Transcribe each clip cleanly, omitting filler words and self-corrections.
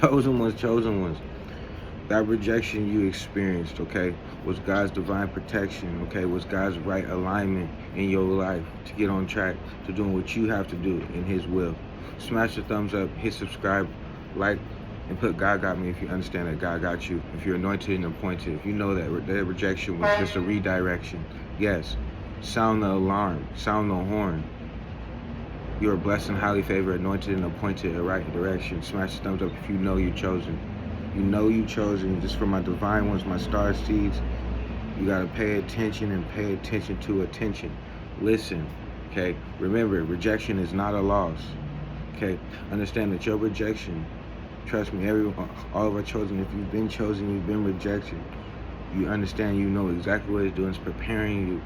Chosen ones. That rejection you experienced, okay, was God's divine protection, okay, was God's right alignment in your life to get on track to doing what you have to do in His will. Smash the thumbs up, hit subscribe, like, and put God got me if you understand that God got you. If you're anointed and appointed, if you know that that rejection was just a redirection, yes, sound the alarm, sound the horn. You are blessed and highly favored, anointed and appointed in the right direction. Smash the thumbs up if you know you're chosen. You know you chosen. Just for my divine ones, my star seeds, you got to pay attention and pay attention to attention. Listen, okay? Remember, rejection is not a loss, okay? Understand that your rejection, trust me, everyone, all of our chosen, if you've been chosen, you've been rejected, you understand, you know exactly what it's doing. It's preparing you.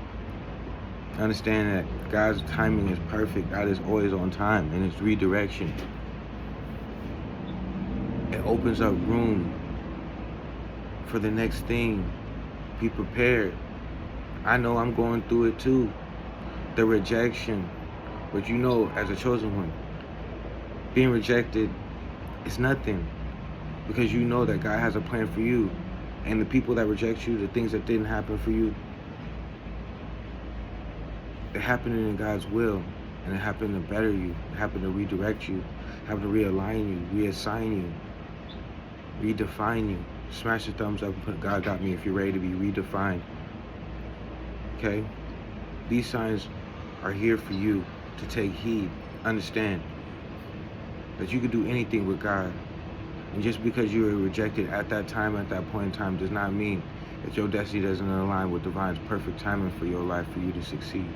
Understand that God's timing is perfect. God is always on time, and it's redirection. It opens up room for the next thing. Be prepared. I know I'm going through it too. The rejection. But you know, as a chosen one, being rejected is nothing. Because you know that God has a plan for you. And the people that reject you, the things that didn't happen for you, it happened in God's will. And it happened to better you. It happened to redirect you. It happened to realign you, reassign you, redefine you. Smash the thumbs up and put God got me if you're ready to be redefined. Okay? These signs are here for you to take heed. Understand that you can do anything with God. And just because you were rejected at that time, at that point in time, does not mean that your destiny doesn't align with divine's perfect timing for your life for you to succeed.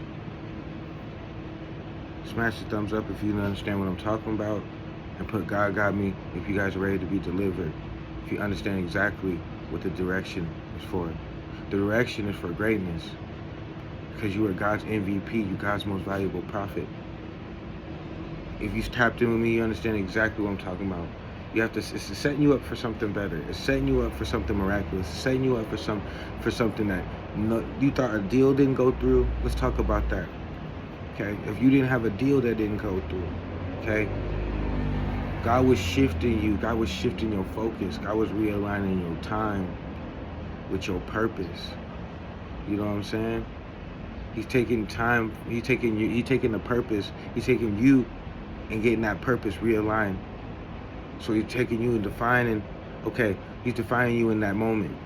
Smash the thumbs up if you understand what I'm talking about. And put God got me if you guys are ready to be delivered. If you understand exactly what the direction is for. The direction is for greatness. Because you are God's MVP. You're God's most valuable prophet. If you tapped in with me, you understand exactly what I'm talking about. You have to. It's setting you up for something better. It's setting you up for something miraculous. It's setting you up for something that you thought a deal didn't go through. Let's talk about that. Okay. If you didn't have a deal that didn't go through, okay. God was shifting you. God was shifting your focus. God was realigning your time with your purpose. You know what I'm saying? He's taking time. He's taking you. He's taking the purpose. He's taking you and getting that purpose realigned. So he's taking you and defining. Okay, he's defining you in that moment.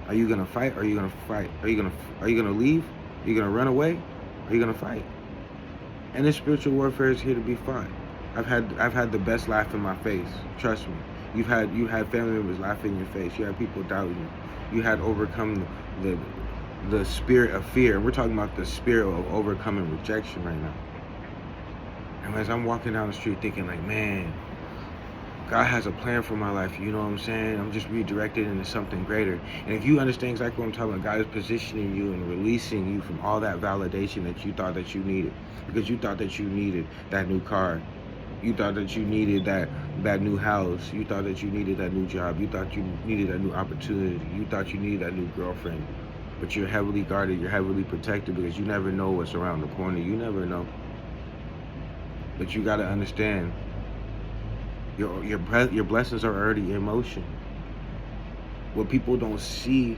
Are you gonna fight? Or are you gonna fight? Are you gonna leave? Are you gonna run away? Or are you gonna fight? And this spiritual warfare is here to be fought. I've had the best laugh in my face. Trust me. You had family members laughing in your face. You had people doubting you. You had overcome the spirit of fear. And we're talking about the spirit of overcoming rejection right now. And as I'm walking down the street thinking like, man, God has a plan for my life, you know what I'm saying? I'm just redirected into something greater. And if you understand exactly what I'm talking about, God is positioning you and releasing you from all that validation that you thought that you needed. Because you thought that you needed that new car. You thought that you needed that new house. You thought that you needed that new job. You thought you needed that new opportunity. You thought you needed that new girlfriend. But you're heavily guarded. You're heavily protected because you never know what's around the corner. You never know. But you got to understand, your blessings are already in motion. What people don't see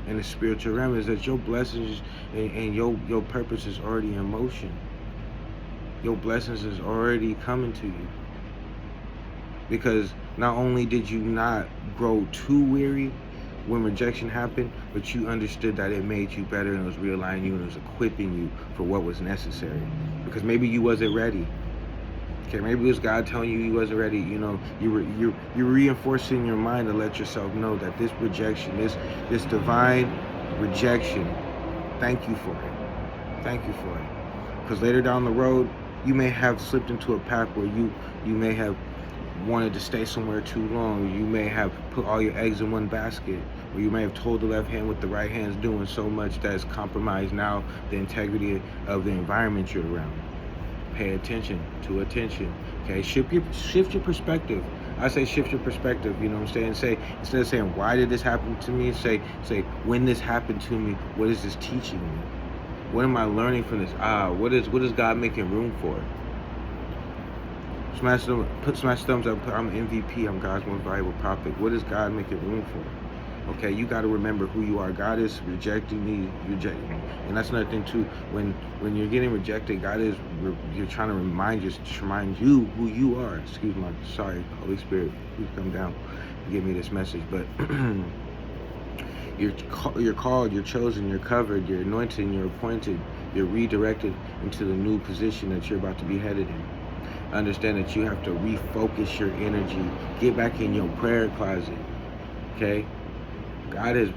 in the spiritual realm is that your blessings and your purpose is already in motion. Your blessings is already coming to you. Because not only did you not grow too weary when rejection happened, but you understood that it made you better and it was realigning you and it was equipping you for what was necessary. Because maybe you wasn't ready. Okay, maybe it was God telling you wasn't ready. You know, you're reinforcing your mind to let yourself know that this rejection, this divine rejection, thank you for it. Thank you for it. Because later down the road, you may have slipped into a path where you may have wanted to stay somewhere too long. You may have put all your eggs in one basket, or you may have told the left hand what the right hand's doing so much that it's compromised now the integrity of the environment you're around. Pay attention to attention. Okay, shift your perspective. I say shift your perspective. You know what I'm saying? Say, instead of saying why did this happen to me, say when this happened to me, what is this teaching me? What am I learning from this? What is God making room for? Smash thumbs up. I'm MVP. I'm God's most valuable prophet. What is God making room for? Okay, you got to remember who you are. God is rejecting me, and that's another thing too. When you're getting rejected, God is you're trying to remind you who you are. Excuse me, sorry, Holy Spirit, please come down and give me this message. But you're called, you're chosen, you're covered, you're anointed, you're appointed, you're redirected into the new position that you're about to be headed in. Understand that you have to refocus your energy. Get back in your prayer closet. Okay? God has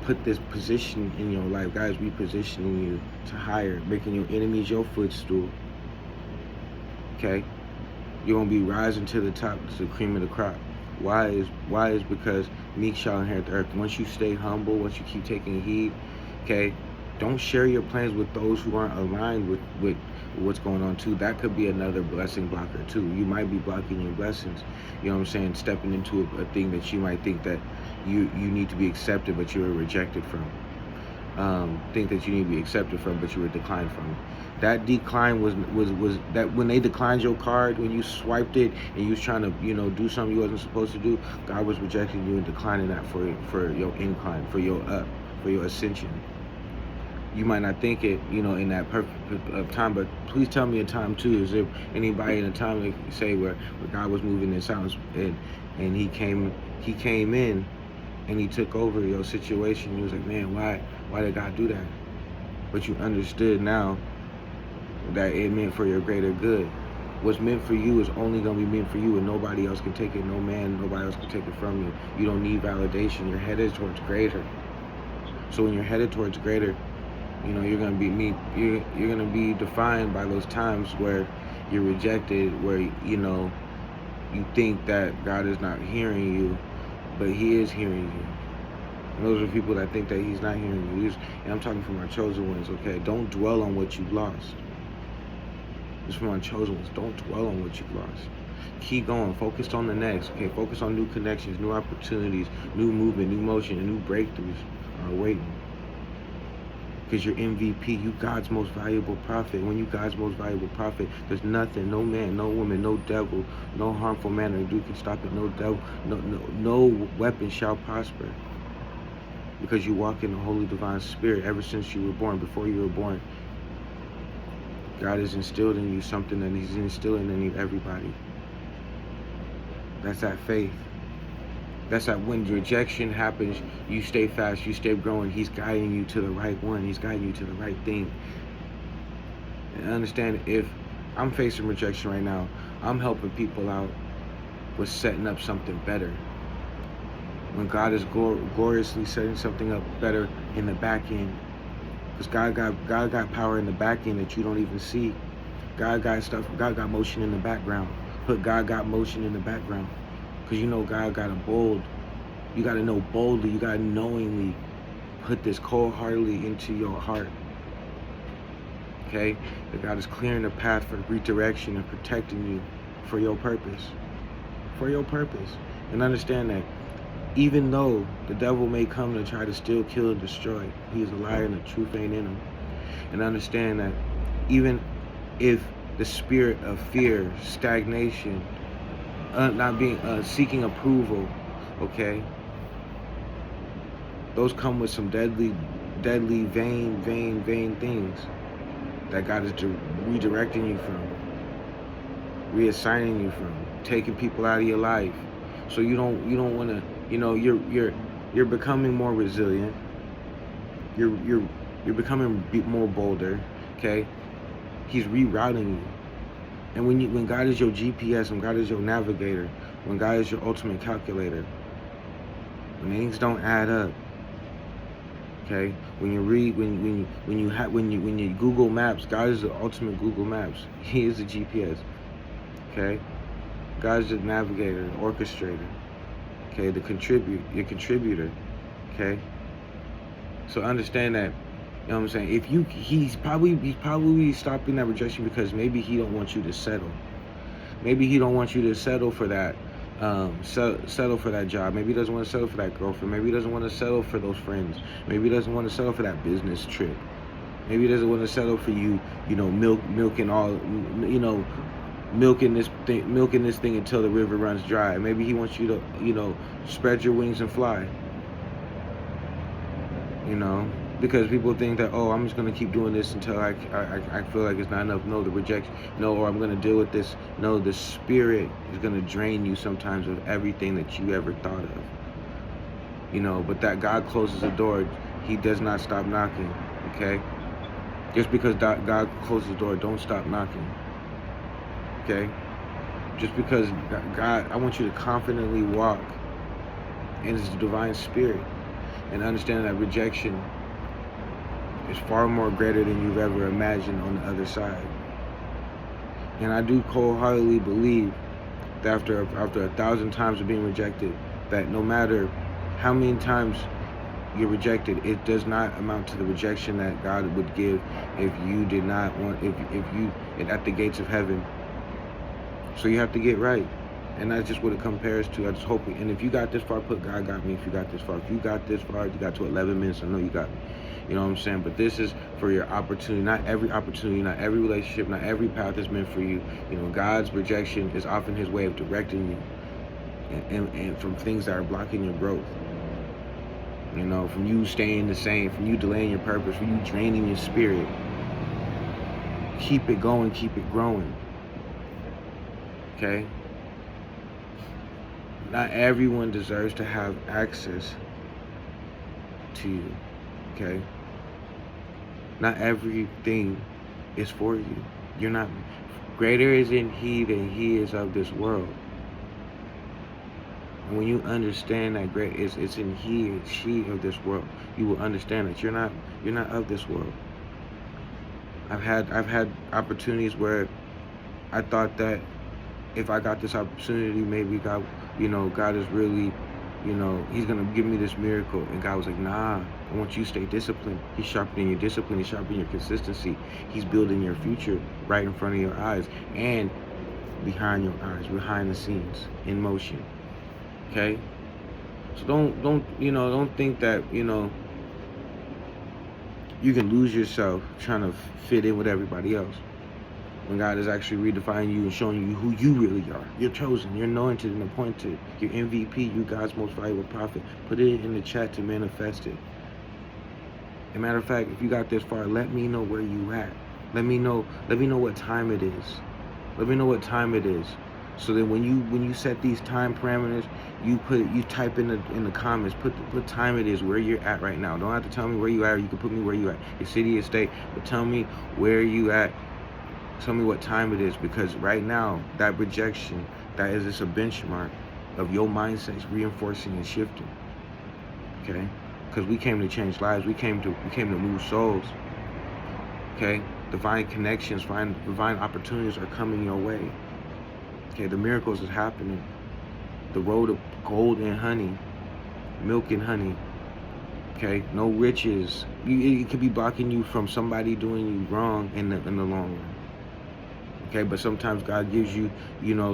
put this position in your life. God is repositioning you to higher, making your enemies your footstool. Okay? You're gonna be rising to the top, to the cream of the crop. Why is because meek shall inherit the earth. Once you stay humble, once you keep taking heed, okay, don't share your plans with those who aren't aligned with what's going on too. That could be another blessing blocker too. You might be blocking your blessings. You know what I'm saying? Stepping into a thing that you might think that you need to be accepted, but you were rejected from. Think that you need to be accepted from, but you were declined from. That decline was that when they declined your card, when you swiped it and you was trying to do something you wasn't supposed to do, God was rejecting you and declining that for your incline, for your ascension. You might not think it, in that perfect time, but please tell me a time too. Is there anybody in a time they say where God was moving in silence and He came in and He took over your situation? You was like, man, why did God do that? But you understood now that it meant for your greater good. What's meant for you is only going to be meant for you, and nobody else can take it. No man, nobody else can take it from you. You don't need validation. You're headed towards greater. So when you're headed towards greater, you're gonna be defined by those times where you're rejected, where you think that God is not hearing you, but He is hearing you. And those are people that think that He's not hearing you. And I'm talking from our chosen ones. Okay, don't dwell on what you've lost. It's from our chosen ones. Don't dwell on what you've lost. Keep going. Focus on the next. Okay, focus on new connections, new opportunities, new movement, new motion, and new breakthroughs are waiting. Because you're MVP, you God's most valuable prophet. When you God's most valuable prophet, there's nothing, no man, no woman, no devil, no harmful man or dude can stop it. No devil, no weapon shall prosper. Because you walk in the Holy Divine Spirit ever since you were born. Before you were born, God has instilled in you something that He's instilling in everybody. That's that faith. That's that when rejection happens, you stay fast, you stay growing. He's guiding you to the right one. He's guiding you to the right thing. And understand, if I'm facing rejection right now, I'm helping people out with setting up something better. When God is gloriously setting something up better in the back end. Because God got power in the back end that you don't even see. God got motion in the background. God got motion in the background. Because God got you got to know boldly, you got to knowingly put this cold-heartedly into your heart. Okay? That God is clearing the path for redirection and protecting you for your purpose. For your purpose. And understand that even though the devil may come to try to steal, kill, and destroy, he is a liar and the truth ain't in him. And understand that even if the spirit of fear, stagnation, not being seeking approval, okay, those come with some deadly vain things that God is redirecting you from, reassigning you from, taking people out of your life. So you don't want to, you're becoming more resilient. You're becoming more bolder. Okay, He's rerouting you. And when God is your GPS, when God is your navigator, when God is your ultimate calculator, when things don't add up, okay, when you Google Maps, God is the ultimate Google Maps. He is the GPS. Okay, God is the navigator, the orchestrator. Okay, your contributor. Okay, so understand that. You know what I'm saying? He's probably stopping that rejection because maybe He don't want you to settle. Maybe He don't want you to settle for that, settle for that job. Maybe He doesn't want to settle for that girlfriend. Maybe He doesn't want to settle for those friends. Maybe He doesn't want to settle for that business trip. Maybe He doesn't want to settle for you, milking all, milking this thing until the river runs dry. Maybe he wants you to, spread your wings and fly. Because people think that, oh, I'm just going to keep doing this until I feel like it's not enough. No, the rejection. No, or I'm going to deal with this. No, the spirit is going to drain you sometimes of everything that you ever thought of. But that God closes the door, he does not stop knocking, okay? Just because God closes the door, don't stop knocking, okay? Just because God, I want you to confidently walk in his divine spirit and understand that rejection is far more greater than you've ever imagined on the other side. And I do wholeheartedly believe that after 1,000 times of being rejected, that no matter how many times you're rejected, it does not amount to the rejection that God would give if you did not want, if you at the gates of heaven. So you have to get right. And that's just what it compares to. I just hope, and if you got this far, put God got me. If you got this far, you got to 11 minutes, I know you got me. You know what I'm saying? But this is for your opportunity. Not every opportunity, not every relationship, not every path is meant for you. God's rejection is often his way of directing you and from things that are blocking your growth. From you staying the same, from you delaying your purpose, from you draining your spirit. Keep it going, keep it growing. Okay? Not everyone deserves to have access to you. Okay? Not everything is for you. You're not. Greater is in he than he is of this world. And when you understand that it's in he and she of this world, you will understand that you're not of this world. I've had opportunities where I thought that if I got this opportunity, maybe God is really, he's going to give me this miracle. And God was like, nah, I want you to stay disciplined. He's sharpening your discipline. He's sharpening your consistency. He's building your future right in front of your eyes and behind your eyes, behind the scenes, in motion. Okay? So don't think that, you can lose yourself trying to fit in with everybody else, when God is actually redefining you and showing you who you really are. You're chosen, you're anointed and appointed. You're MVP, you're God's most valuable prophet. Put it in the chat to manifest it. As a matter of fact, if you got this far, let me know where you at. Let me know what time it is. Let me know what time it is. So that when you set these time parameters, you type in the comments, put time it is, where you're at right now. Don't have to tell me where you at, or you can put me where you at, your city, your state, but tell me where you at. Tell me what time it is, because right now, that rejection, that is just a benchmark of your mindset's reinforcing and shifting. Okay? Because we came to change lives. We came to move souls. Okay? Divine connections, divine opportunities are coming your way. Okay? The miracles is happening. The road of gold and honey, milk and honey. Okay? No riches. It could be blocking you from somebody doing you wrong in the long run. Okay, but sometimes God gives you,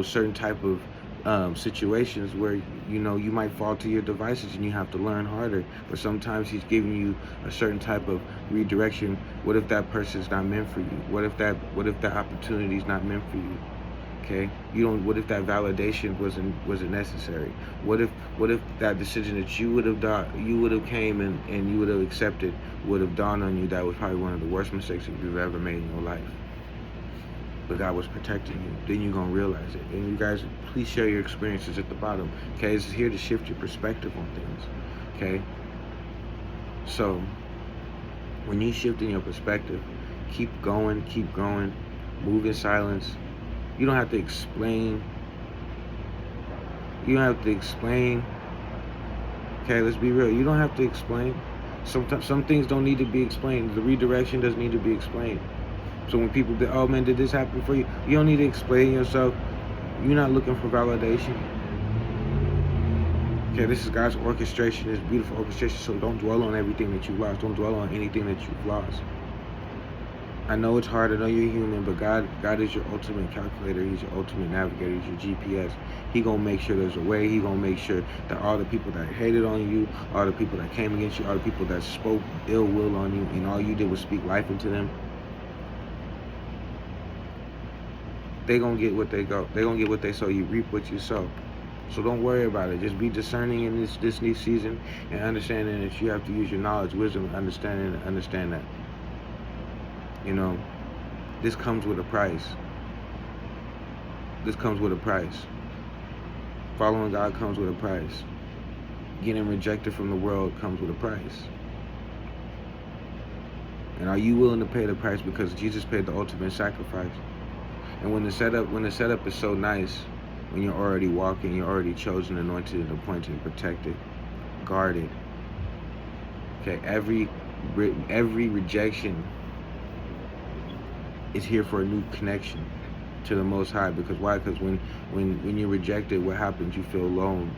certain type of situations where, you might fall to your devices and you have to learn harder. But sometimes he's giving you a certain type of redirection. What if that person's not meant for you? What if that opportunity is not meant for you? Okay, what if that validation wasn't necessary? What if that decision that you would have came and you would have accepted would have dawned on you that was probably one of the worst mistakes that you've ever made in your life? But God was protecting you. Then you're gonna realize it. And you guys, please share your experiences at the bottom. Okay, it's here to shift your perspective on things. Okay. So when you shift in your perspective, keep going, move in silence. You don't have to explain. Okay, let's be real. You don't have to explain. Sometimes some things don't need to be explained. The redirection doesn't need to be explained. So when people say, oh man, did this happen for you? You don't need to explain yourself. You're not looking for validation. Okay, this is God's orchestration, His beautiful orchestration. So don't dwell on everything that you've lost. Don't dwell on anything that you've lost. I know it's hard. I know you're human, but God is your ultimate calculator. He's your ultimate navigator. He's your GPS. He gonna make sure there's a way. He gonna make sure that all the people that hated on you, all the people that came against you, all the people that spoke ill will on you, and all you did was speak life into them, they gonna get what they go. They gonna get what they sow. You reap what you sow. So don't worry about it. Just be discerning in this new season and understanding that you have to use your knowledge, wisdom, and understand that. You know, this comes with a price. This comes with a price. Following God comes with a price. Getting rejected from the world comes with a price. And are you willing to pay the price? Because Jesus paid the ultimate sacrifice. And when the setup is so nice, when you're already walking, you're already chosen, anointed, and appointed, protected, guarded. Okay, every rejection is here for a new connection to the Most High. Because why? Because when you're rejected, what happens? You feel alone.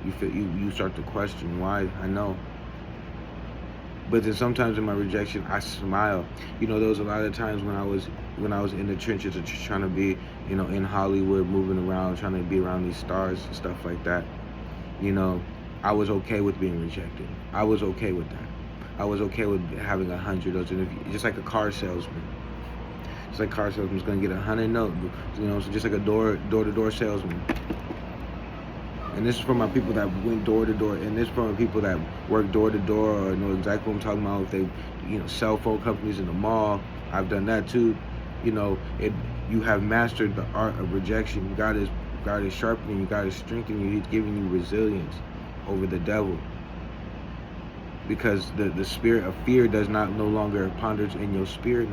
You start to question why. I know. But then sometimes in my rejection, I smile. You know, there was a lot of times when I was in the trenches of just trying to be, you know, in Hollywood, moving around, trying to be around these stars and stuff like that. You know, I was okay with being rejected. I was okay with that. I was okay with having 100 of those interviews, just like a car salesman. Just like car salesman's gonna get 100 notes, you know, so just like a door-to-door salesman. And this is for my people that went door to door, and this is for my people that work door to door or know exactly what I'm talking about. If they, you know, cell phone companies in the mall, I've done that too. You know, you have mastered the art of rejection. God is sharpening you. God is strengthening you. He's giving you resilience over the devil. Because the spirit of fear does not no longer ponders in your spirit,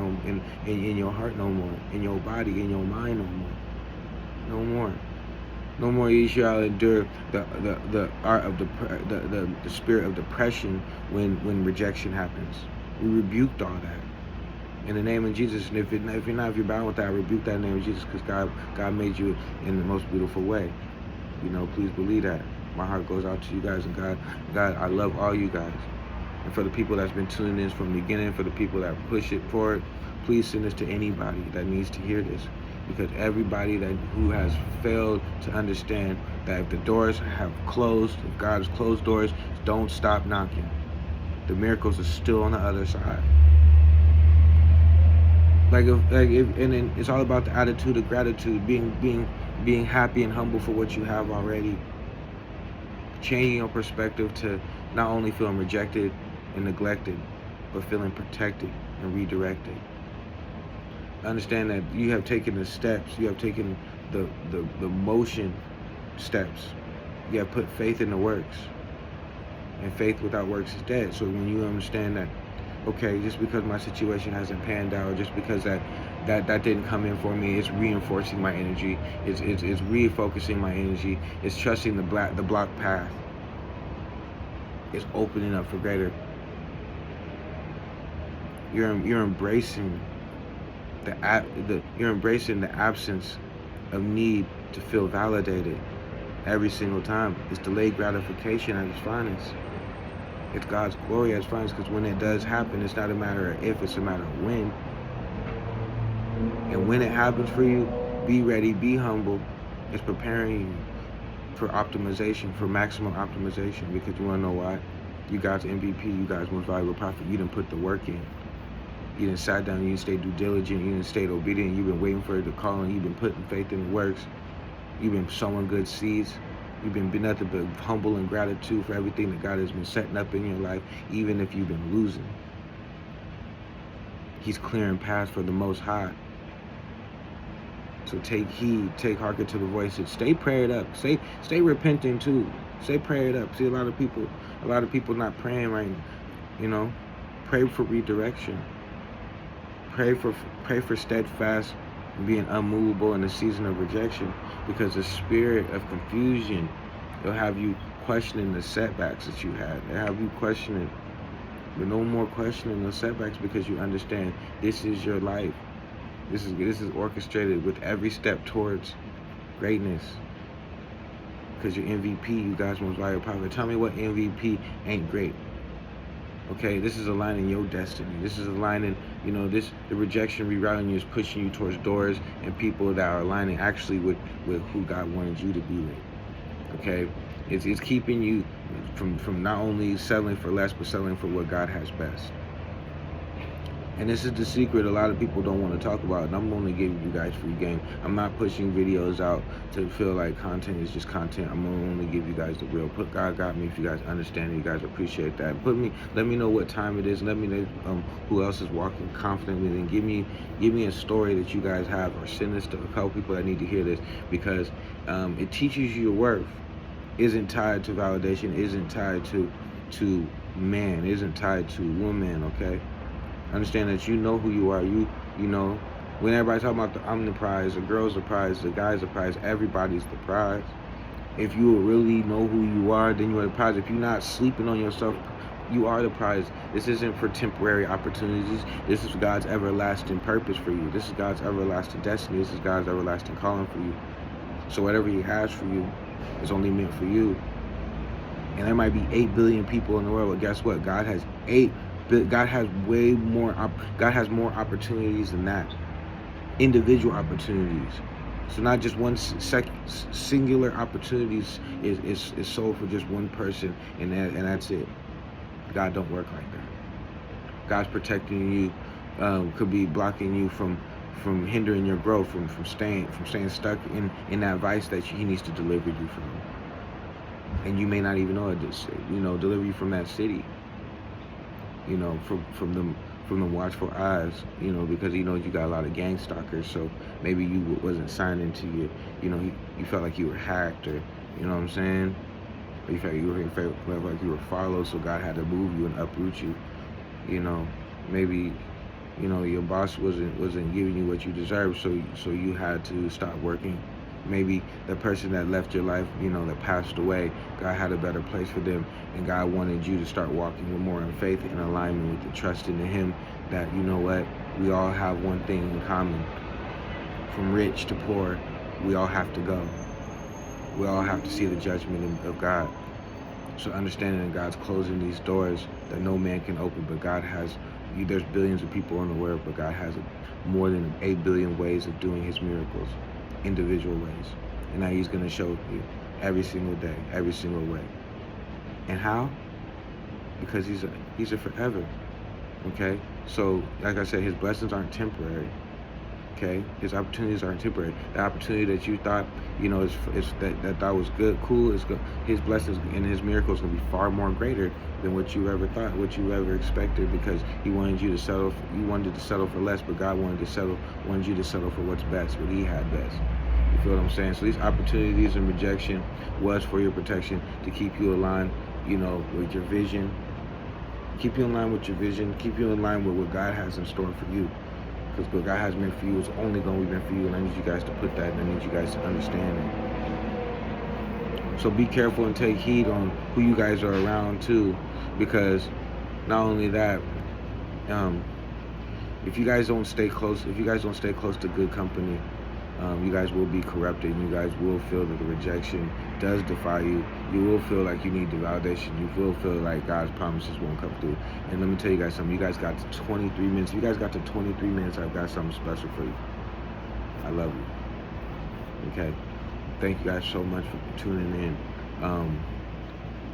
in your heart no more, in your body, in your mind no more. No more. No more you shall endure the art of the spirit of depression when rejection happens. We rebuked all that in the name of Jesus. And if you're bound with that, I rebuke that in the name of Jesus, because God made you in the most beautiful way. You know, please believe that. My heart goes out to you guys, and God, I love all you guys. And for the people that's been tuning in from the beginning, for the people that push it forward, please send this to anybody that needs to hear this. Because everybody who has failed to understand that if the doors have closed, if God has closed doors, don't stop knocking. The miracles are still on the other side. And then it's all about the attitude of gratitude, being happy and humble for what you have already. Changing your perspective to not only feeling rejected and neglected, but feeling protected and redirected. Understand that you have taken the steps, you have taken the motion steps. You have put faith in the works. And faith without works is dead. So when you understand that, okay, just because my situation hasn't panned out, or just because that didn't come in for me, it's reinforcing my energy, it's refocusing my energy, it's trusting the block path. It's opening up for greater. You're embracing you're embracing the absence of need to feel validated every single time. It's delayed gratification at its finest. It's God's glory at its finest, because when it does happen, it's not a matter of if, it's a matter of when. And when it happens for you, be ready, be humble. It's preparing you for optimization, for maximum optimization, because you want to know why? You God's MVP, you God's most valuable prophet. You didn't put the work in. You didn't sat down, you didn't stay due diligent, you didn't stay obedient, you've been waiting for it to call, and you've been putting faith in the works. You've been sowing good seeds. You've been nothing but humble and gratitude for everything that God has been setting up in your life, even if you've been losing. He's clearing paths for the Most High. So take heed, take hearken to the voices. Stay prayed up. Stay repenting too. Stay prayed up. See, a lot of people not praying right now. You know, pray for redirection. Pray for steadfast, being unmovable in the season of rejection, because the spirit of confusion will have you questioning the setbacks that you had. It'll have you questioning, but no more questioning the setbacks, because you understand this is your life. This is orchestrated with every step towards greatness. Because you're MVP, you guys most valuable prophet. Tell me what MVP ain't great. Okay, this is aligning your destiny. This is aligning, you know, the rejection rerouting you is pushing you towards doors and people that are aligning actually with who God wanted you to be with. Okay, it's keeping you from not only settling for less, but settling for what God has best. And this is the secret a lot of people don't want to talk about, and I'm only giving you guys free game. I'm not pushing videos out to feel like content is just content. I'm only give you guys the real. Put God got me. If you guys understand it, you guys appreciate that. Let me know what time it is. Let me know who else is walking confidently. And give me a story that you guys have, or send this to a couple people that need to hear this, because it teaches you your worth. Isn't tied to validation. Isn't tied to man. Isn't tied to woman. Okay. Understand that you know who you are. You know, when everybody's talking about I'm the prize, the girl's the prize, the guy's the prize, everybody's the prize. If you really know who you are, then you are the prize. If you're not sleeping on yourself, you are the prize. This isn't for temporary opportunities. This is God's everlasting purpose for you. This is God's everlasting destiny. This is God's everlasting calling for you. So whatever He has for you is only meant for you. And there might be 8 billion people in the world, but guess what? God has way more. God has more opportunities than that. Individual opportunities. So not just one singular opportunities is sold for just one person, and that's it. God don't work like that. God's protecting you, could be blocking you from hindering your growth, from staying stuck in that vice that He needs to deliver you from. And you may not even know it. Deliver you from that city. From the watchful eyes, because He knows you got a lot of gang stalkers. So maybe you wasn't signed into you felt like you were hacked, or you know what I'm saying, or you felt like you were followed, so God had to move you and uproot you. Maybe your boss wasn't giving you what you deserved, so you had to stop working. Maybe the person that left your life, that passed away, God had a better place for them, and God wanted you to start walking with more in faith and alignment with the trust in Him, that, we all have one thing in common. From rich to poor, we all have to go. We all have to see the judgment of God. So understanding that God's closing these doors that no man can open, but God has, there's billions of people in the world, but God has more than 8 billion ways of doing His miracles. Individual ways, and now He's going to show you every single day, every single way. And how? Because He's a forever. Okay, so like I said, His blessings aren't temporary. Okay, His opportunities aren't temporary. The opportunity that you thought that was good, cool, is good. His blessings and His miracles going to be far more greater than what you ever thought, what you ever expected, because He wanted you to settle. You wanted to settle for less, but God wanted you to settle for what's best, what He had best. You feel what I'm saying? So these opportunities and rejection was for your protection, to keep you aligned, with your vision. Keep you in line with your vision. Keep you in line with what God has in store for you. Because what God has meant for you is only going to be meant for you, and I need you guys to put that, and I need you guys to understand it. So be careful and take heed on who you guys are around too, because not only that, if you guys don't stay close to good company, you guys will be corrupted, and you guys will feel that the rejection does defy you. You will feel like you need the validation. You will feel like God's promises won't come through. And let me tell you guys something. You guys got to 23 minutes. If you guys got to 23 minutes, I've got something special for you. I love you. Okay? Thank you guys so much for tuning in.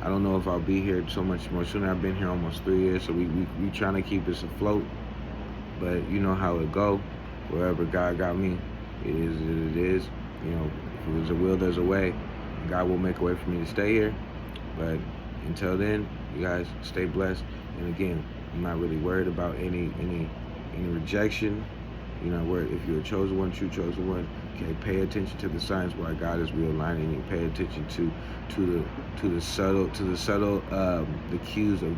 I don't know if I'll be here so much more soon. I've been here almost 3 years, so we trying to keep this afloat. But you know how it go. Wherever God got me, it is what it is. If there's a will, there's a way. God will make a way for me to stay here. But until then, you guys stay blessed. And again, I'm not really worried about any rejection. If you're a chosen one, true chosen one, okay, pay attention to the signs why God is realigning you. Pay attention to the subtle the cues of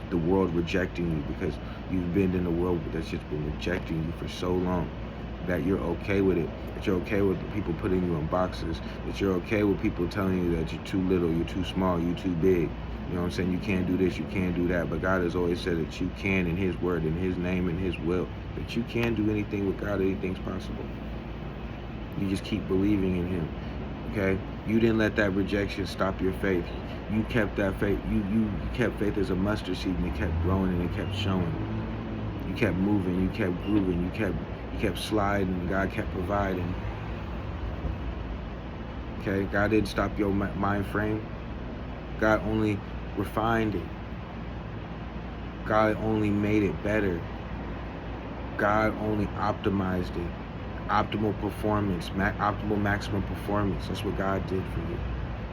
the world rejecting you, because you've been in a world that's just been rejecting you for so long, that you're okay with it, that you're okay with people putting you in boxes, that you're okay with people telling you that you're too little, you're too small, you're too big. You know what I'm saying? You can't do this, you can't do that. But God has always said that you can, in His word, in His name, in His will, that you can do anything with God, anything's possible. You just keep believing in Him. Okay? You didn't let that rejection stop your faith. You kept that faith. You kept faith as a mustard seed, and it kept growing and it kept showing. You kept moving, you kept grooving, you kept sliding, and God kept providing. Okay? God didn't stop your mind frame. God only refined it. God only made it better. God only optimized it. Optimal performance, optimal maximum performance. That's what God did for you.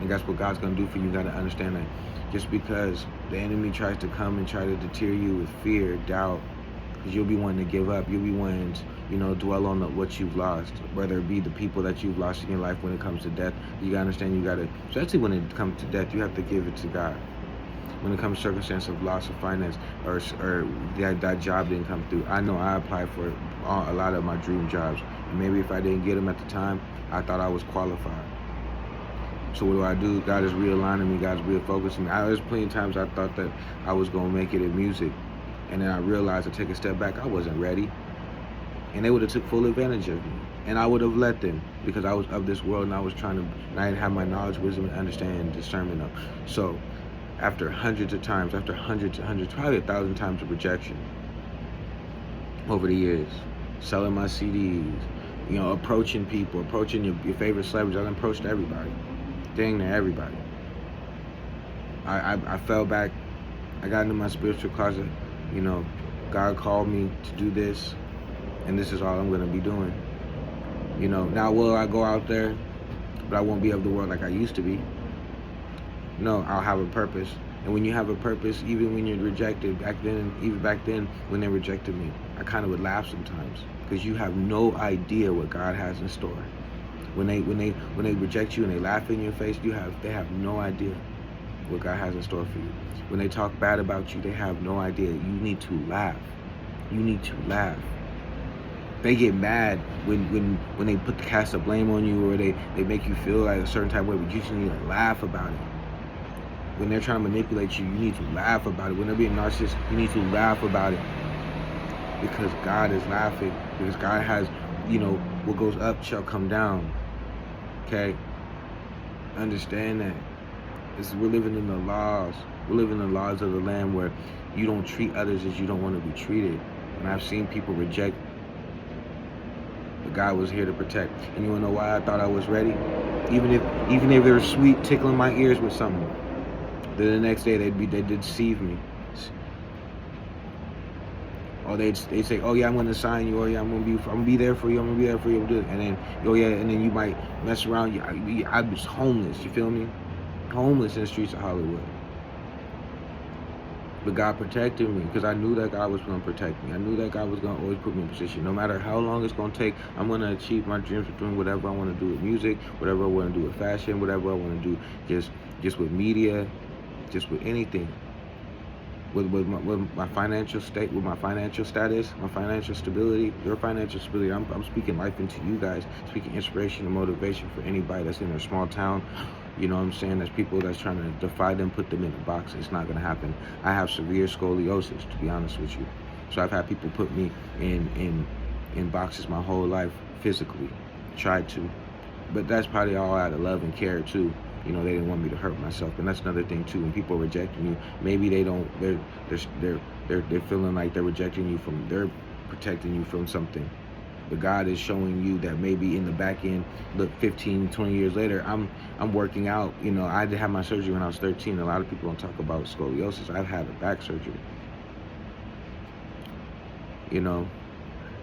And that's what God's going to do for you. You got to understand that just because the enemy tries to come and try to deter you with fear, doubt, because you'll be wanting to give up. You'll be wanting to, dwell on what you've lost, whether it be the people that you've lost in your life. When it comes to death, you got to understand, you got to, especially when it comes to death, you have to give it to God. When it comes to circumstance of loss of finance, or that job didn't come through. I know I applied for a lot of my dream jobs. And maybe if I didn't get them at the time, I thought I was qualified. So what do? God is realigning me. God's refocusing me. There's plenty of times I thought that I was going to make it in music. And then I realized, to take a step back, I wasn't ready. And they would have took full advantage of me. And I would have let them, because I was of this world, and I was trying to, and I didn't have my knowledge, wisdom, and understanding, and discernment up. So after hundreds of times, probably 1,000 times of rejection over the years, selling my CDs, approaching people, approaching your favorite celebrities. I approached everybody, dang near everybody. I fell back. I got into my spiritual closet. God called me to do this, and this is all I'm going to be doing. Now will I go out there, but I won't be of the world like I used to be? No, I'll have a purpose. And when you have a purpose, even when you're rejected, even back then when they rejected me, I kind of would laugh sometimes, because you have no idea what God has in store. When they reject you and they laugh in your face, they have no idea what God has in store for you. When they talk bad about you, they have no idea. You need to laugh. You need to laugh. They get mad when they cast a blame on you, or they make you feel like a certain type of way, but you just need to laugh about it. When they're trying to manipulate you, you need to laugh about it. When they're being narcissist, you need to laugh about it. Because God is laughing. Because God has, what goes up shall come down. Okay? Understand that. We're living in the laws. We're living in the laws of the land where you don't treat others as you don't want to be treated. And I've seen people reject, but God was here to protect. And you wanna know why I thought I was ready? Even if they were sweet, tickling my ears with something, then the next day they'd deceive me. Or they'd say, oh yeah, I'm gonna sign you, or yeah, I'm gonna be there for you, and then you might mess around. I was homeless, you feel me? Homeless in the streets of Hollywood. But God protected me, because I knew that God was going to protect me. I knew that God was going to always put me in position. No matter how long it's going to take, I'm going to achieve my dreams of doing whatever I want to do with music, whatever I want to do with fashion, whatever I want to do just with media, just with anything. With my financial state, with my financial status, my financial stability, your financial stability. I'm speaking life into you guys, speaking inspiration and motivation for anybody that's in a small town. You know what I'm saying? There's people that's trying to defy them, put them in a box. It's not going to happen. I have severe scoliosis, to be honest with you. So I've had people put me in boxes my whole life, physically. Tried to. But that's probably all out of love and care, too. They didn't want me to hurt myself. And that's another thing, too. When people are rejecting you, maybe they're feeling like they're rejecting you they're protecting you from something. But God is showing you that maybe in the back end, look, 15, 20 years later, I'm working out. I did have my surgery when I was 13. A lot of people don't talk about scoliosis. I've had a back surgery. And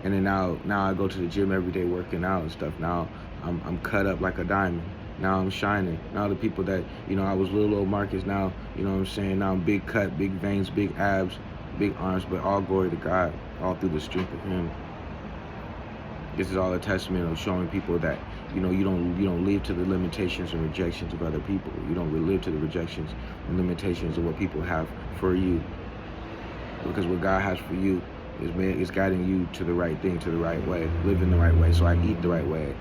then now I go to the gym every day working out and stuff. Now I'm cut up like a diamond. Now I'm shining. Now the people that, I was little old Marcus, now, now I'm big cut, big veins, big abs, big arms, but all glory to God, all through the strength of Him. This is all a testament of showing people that, you don't live to the limitations and rejections of other people. You don't live to the rejections and limitations of what people have for you. Because what God has for you is guiding you to the right thing, to the right way, living the right way. So I eat the right way.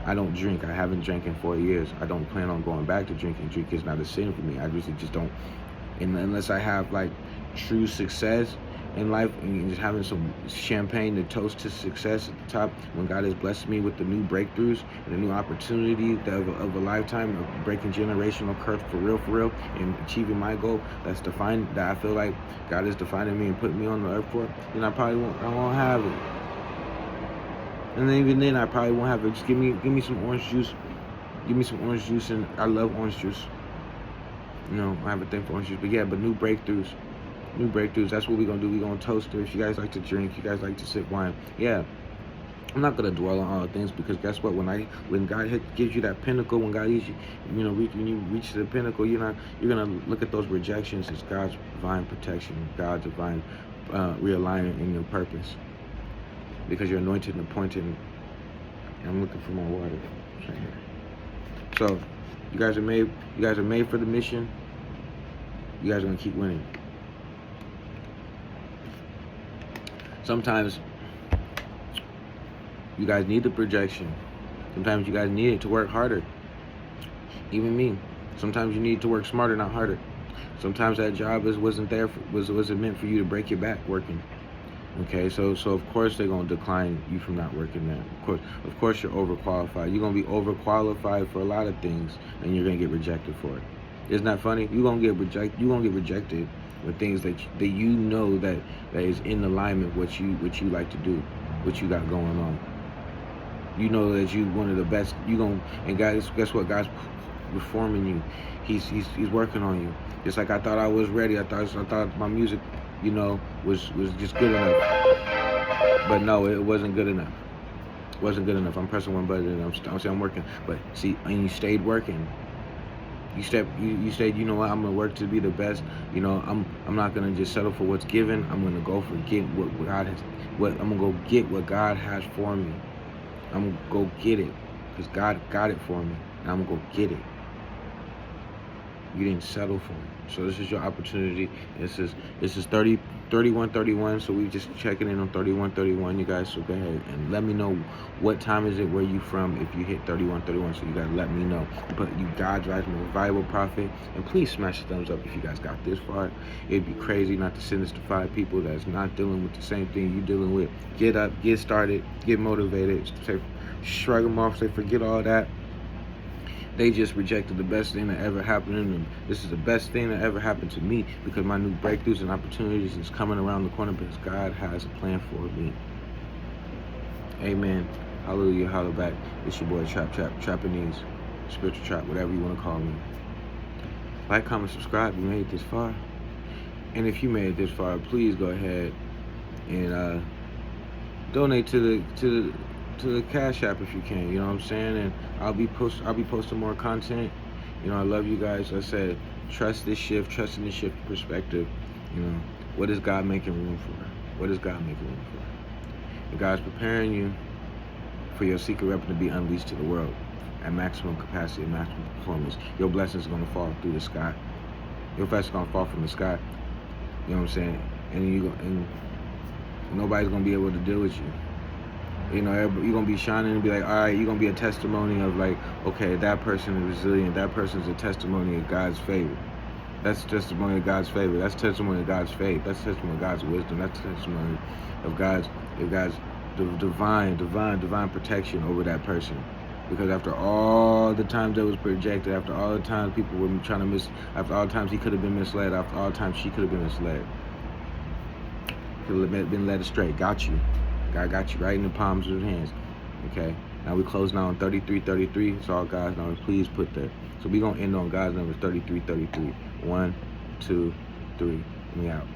I don't drink. I haven't drank in 4 years. I don't plan on going back to drinking. Drink is not a sin for me. I just don't. And unless I have like true success in life and just having some champagne to toast to success at the top, when God has blessed me with the new breakthroughs and the new opportunity of a lifetime of breaking generational curse for real, and achieving my goal that I feel like God is defining me and putting me on the earth for, then I won't have it. And then even then, I probably won't have it. Just give me some orange juice. Give me some orange juice, and I love orange juice. I have a thing for orange juice. But yeah, but new breakthroughs, New breakthroughs. That's what we're going to do. We're going to toast it. If you guys like to drink, you guys like to sip wine. Yeah. I'm not gonna dwell on all the things, because guess what? When God gives you that pinnacle, when God gives you, when you reach the pinnacle, you're gonna look at those rejections as God's divine protection, God's divine realignment in your purpose, because you're anointed and appointed. And I'm looking for my water. It's right here. So, you guys are made. You guys are made for the mission. You guys are gonna keep winning. Sometimes you guys need the projection. Sometimes you guys need it to work harder. Even me. Sometimes you need to work smarter, not harder. Sometimes that job wasn't meant for you to break your back working. Okay, so of course they're gonna decline you from not working there. Of course you're overqualified. You're gonna be overqualified for a lot of things, and you're gonna get rejected for it. Isn't that funny? You're gonna get rejected with things that you know that is in alignment with what you like to do, what you got going on. You know that you one of the best. And guys, guess what? God's reforming you. He's working on you. Just like I thought I was ready. I thought my music, was just good enough. But no, it wasn't good enough. It wasn't good enough. I'm pressing one button and I'm working. But see, and you stayed working. You stayed. You know what? I'm gonna work to be the best. I'm not gonna just settle for what's given. I'm gonna go for what God has. I'm gonna go get what God has for me. I'm gonna go get it, because God got it for me, and I'm gonna go get it. You didn't settle for it. So this is your opportunity. This is 31:31. So we just checking in on 31:31. You guys, so go ahead and let me know what time is it, where you from, if you hit 31:31. So you gotta let me know. But you God's Rising Revival Prophet, and please smash the thumbs up if you guys got this far. It'd be crazy not to send this to 5 people that's not dealing with the same thing you're dealing with. Get up, get started, get motivated. Shrug them off. Say forget all that. They just rejected the best thing that ever happened to them. This is the best thing that ever happened to me, because my new breakthroughs and opportunities is coming around the corner, because God has a plan for me. Amen. Hallelujah. Holla back. It's your boy Trapanese, spiritual trap, whatever you want to call me. Like, comment, subscribe. You made it this far, and if you made it this far, please go ahead and donate to the Cash App if you can. You know what I'm saying? And I'll be posting more content. I love you guys. I said, trust in the shift perspective. What is God making room for? What is God making room for? And God's preparing you for your secret weapon to be unleashed to the world at maximum capacity, maximum performance. Your blessings are gonna fall through the sky. Your blessings are gonna fall from the sky. You know what I'm saying? And nobody's gonna be able to deal with you. You're gonna be shining and be like, all right, you're gonna be a testimony of like, okay, that person is resilient. That person's a testimony of God's favor. That's testimony of God's favor. That's testimony of God's faith. That's testimony of God's wisdom. That's testimony of God's divine protection over that person. Because after all the times that was projected, after all the times people were trying to after all the times he could have been misled, after all the times she could have been misled, could have been led astray. Got you. God got you right in the palms of his hands. Okay? Now we close now on 33:33. It's all God's numbers. Please put there. So we're going to end on God's numbers 33:33. 1, 2, 3. And we out.